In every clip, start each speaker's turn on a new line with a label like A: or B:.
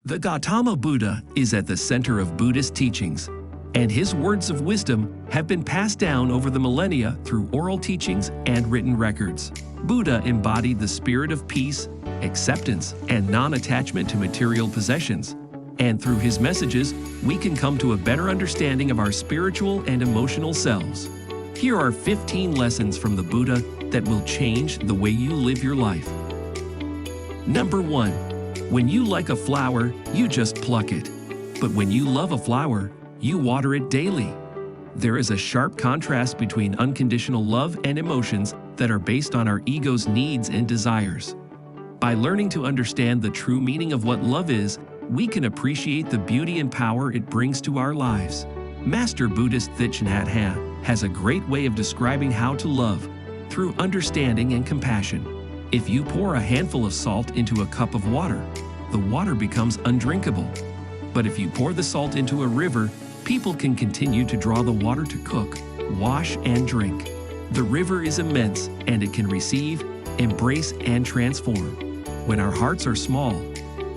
A: The Gautama Buddha is at the center of Buddhist teachings, and his words of wisdom have been passed down over the millennia through oral teachings and written records. Buddha embodied the spirit of peace, acceptance, and non-attachment to material possessions. And through his messages, we can come to a better understanding of our spiritual and emotional selves. Here are 15 lessons from the Buddha that will change the way you live your life. Number 1. When you like a flower, you just pluck it. But when you love a flower, you water it daily. There is a sharp contrast between unconditional love and emotions that are based on our ego's needs and desires. By learning to understand the true meaning of what love is, we can appreciate the beauty and power it brings to our lives. Master Buddhist Thich Nhat Hanh has a great way of describing how to love, through understanding and compassion. If you pour a handful of salt into a cup of water, the water becomes undrinkable. But if you pour the salt into a river, people can continue to draw the water to cook, wash, and drink. The river is immense, and it can receive, embrace, and transform. When our hearts are small,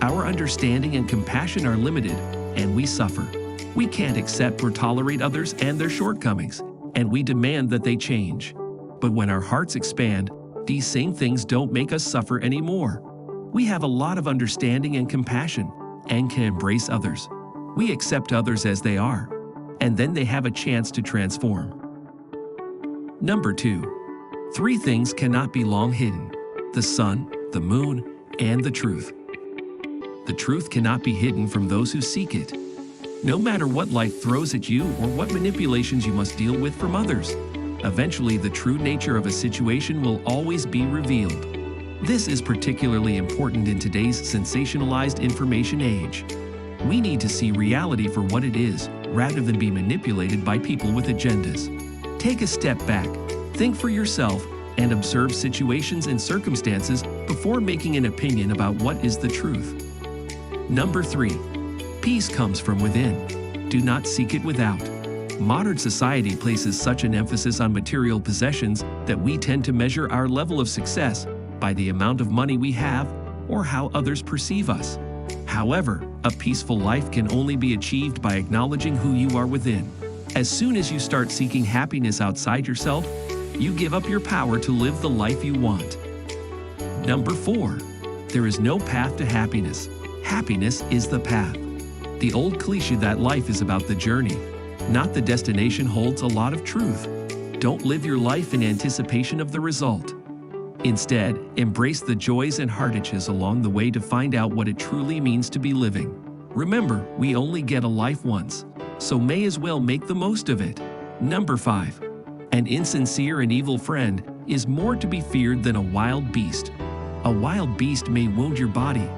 A: our understanding and compassion are limited, and we suffer. We can't accept or tolerate others and their shortcomings, and we demand that they change. But when our hearts expand, these same things don't make us suffer anymore. We have a lot of understanding and compassion, and can embrace others. We accept others as they are, and then they have a chance to transform. Number 2. 3 things cannot be long hidden: the sun, the moon, and the truth. The truth cannot be hidden from those who seek it. No matter what life throws at you or what manipulations you must deal with from others, eventually the true nature of a situation will always be revealed. This is particularly important in today's sensationalized information age. We need to see reality for what it is, rather than be manipulated by people with agendas. Take a step back, think for yourself, and observe situations and circumstances before making an opinion about what is the truth. Number 3. Peace comes from within. Do not seek it without. Modern society places such an emphasis on material possessions that we tend to measure our level of success by the amount of money we have or how others perceive us. However, a peaceful life can only be achieved by acknowledging who you are within. As soon as you start seeking happiness outside yourself, you give up your power to live the life you want. Number 4. There is no path to happiness. Happiness is the path. The old cliché that life is about the journey, not the destination, holds a lot of truth. Don't live your life in anticipation of the result. Instead, embrace the joys and heartaches along the way to find out what it truly means to be living. Remember, we only get a life once, so may as well make the most of it. Number 5. An insincere and evil friend is more to be feared than a wild beast. A wild beast may wound your body,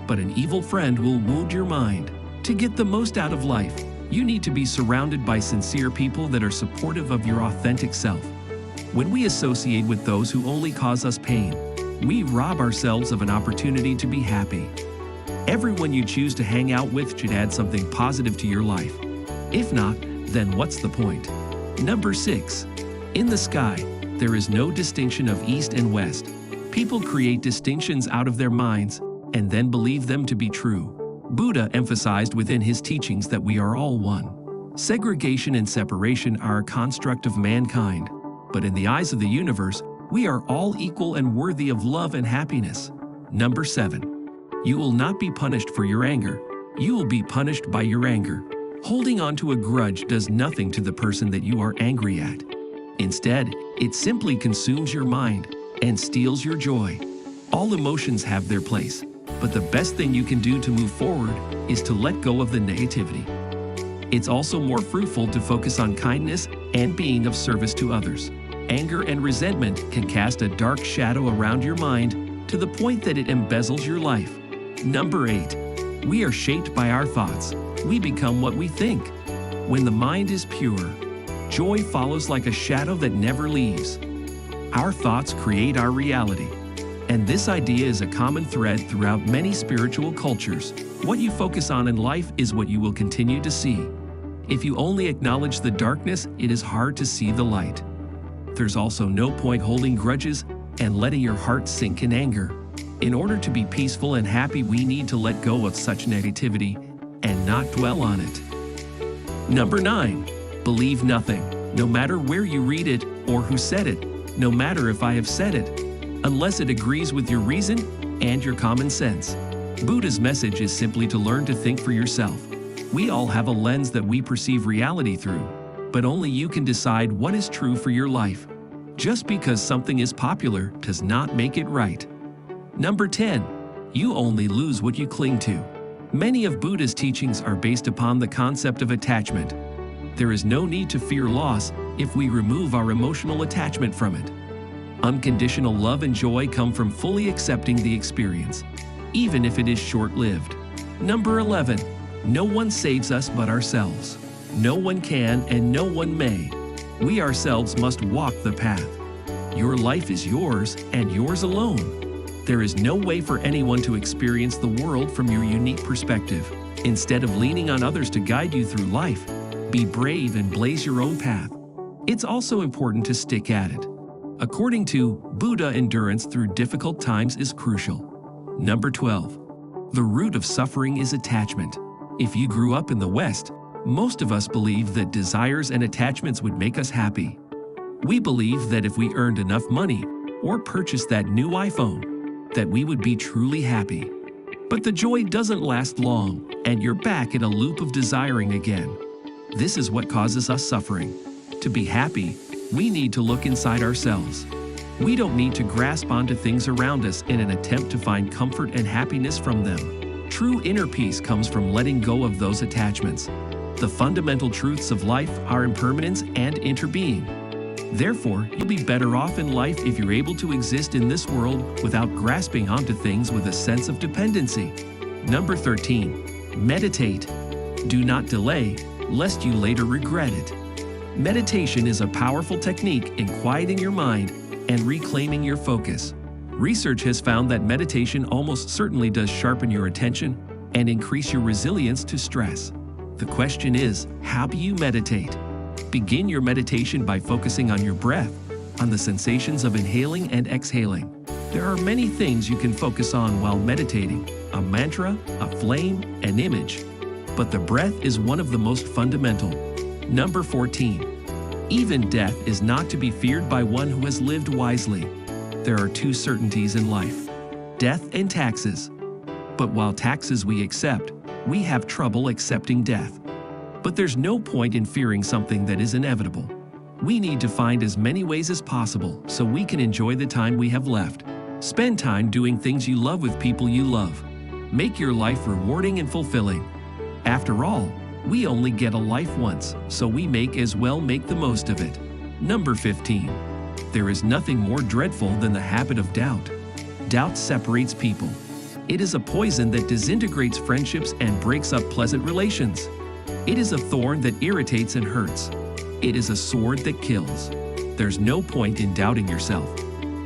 A: but an evil friend will wound your mind. To get the most out of life, you need to be surrounded by sincere people that are supportive of your authentic self. When we associate with those who only cause us pain, we rob ourselves of an opportunity to be happy. Everyone you choose to hang out with should add something positive to your life. If not, then what's the point? Number 6. In the sky, there is no distinction of east and west. People create distinctions out of their minds and then believe them to be true. Buddha emphasized within his teachings that we are all one. Segregation and separation are a construct of mankind, but in the eyes of the universe, we are all equal and worthy of love and happiness. Number 7. You will not be punished for your anger. You will be punished by your anger. Holding on to a grudge does nothing to the person that you are angry at. Instead, it simply consumes your mind and steals your joy. All emotions have their place, but the best thing you can do to move forward is to let go of the negativity. It's also more fruitful to focus on kindness and being of service to others. Anger and resentment can cast a dark shadow around your mind to the point that it embezzles your life. Number 8. We are shaped by our thoughts. We become what we think. When the mind is pure, joy follows like a shadow that never leaves. Our thoughts create our reality. And this idea is a common thread throughout many spiritual cultures. What you focus on in life is what you will continue to see. If you only acknowledge the darkness, it is hard to see the light. There's also no point holding grudges and letting your heart sink in anger. In order to be peaceful and happy, we need to let go of such negativity and not dwell on it. Number 9. Believe nothing, no matter where you read it or who said it, no matter if I have said it, unless it agrees with your reason and your common sense. Buddha's message is simply to learn to think for yourself. We all have a lens that we perceive reality through, but only you can decide what is true for your life. Just because something is popular does not make it right. Number 10. You only lose what you cling to. Many of Buddha's teachings are based upon the concept of attachment. There is no need to fear loss if we remove our emotional attachment from it. Unconditional love and joy come from fully accepting the experience, even if it is short-lived. Number 11. No one saves us but ourselves. No one can and no one may. We ourselves must walk the path. Your life is yours and yours alone. There is no way for anyone to experience the world from your unique perspective. Instead of leaning on others to guide you through life, be brave and blaze your own path. It's also important to stick at it. According to Buddha, endurance through difficult times is crucial. Number 12. The root of suffering is attachment. If you grew up in the West, most of us believe that desires and attachments would make us happy. We believe that if we earned enough money or purchased that new iPhone, that we would be truly happy. But the joy doesn't last long, and you're back in a loop of desiring again. This is what causes us suffering. To be happy, we need to look inside ourselves. We don't need to grasp onto things around us in an attempt to find comfort and happiness from them. True inner peace comes from letting go of those attachments. The fundamental truths of life are impermanence and interbeing. Therefore, you'll be better off in life if you're able to exist in this world without grasping onto things with a sense of dependency. Number 13. Meditate. Do not delay, lest you later regret it. Meditation is a powerful technique in quieting your mind and reclaiming your focus. Research has found that meditation almost certainly does sharpen your attention and increase your resilience to stress. The question is, how do you meditate? Begin your meditation by focusing on your breath, on the sensations of inhaling and exhaling. There are many things you can focus on while meditating: a mantra, a flame, an image. But the breath is one of the most fundamental. Number 14. Even death is not to be feared by one who has lived wisely. There are two certainties in life: death and taxes. But while taxes we accept, we have trouble accepting death. But there's no point in fearing something that is inevitable. We need to find as many ways as possible so we can enjoy the time we have left. Spend time doing things you love with people you love. Make your life rewarding and fulfilling. After all, we only get a life once, so we may as well make the most of it. Number 15. There is nothing more dreadful than the habit of doubt. Doubt separates people. It is a poison that disintegrates friendships and breaks up pleasant relations. It is a thorn that irritates and hurts. It is a sword that kills. There's no point in doubting yourself.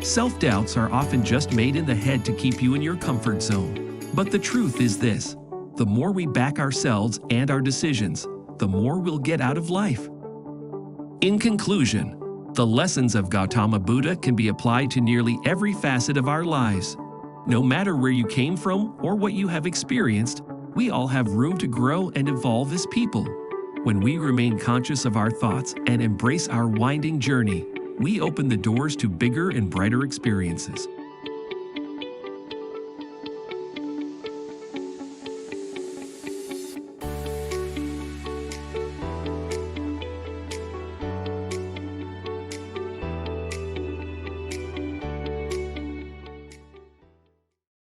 A: Self-doubts are often just made in the head to keep you in your comfort zone. But the truth is this: the more we back ourselves and our decisions, the more we'll get out of life. In conclusion, the lessons of Gautama Buddha can be applied to nearly every facet of our lives. No matter where you came from or what you have experienced, we all have room to grow and evolve as people. When we remain conscious of our thoughts and embrace our winding journey, we open the doors to bigger and brighter experiences.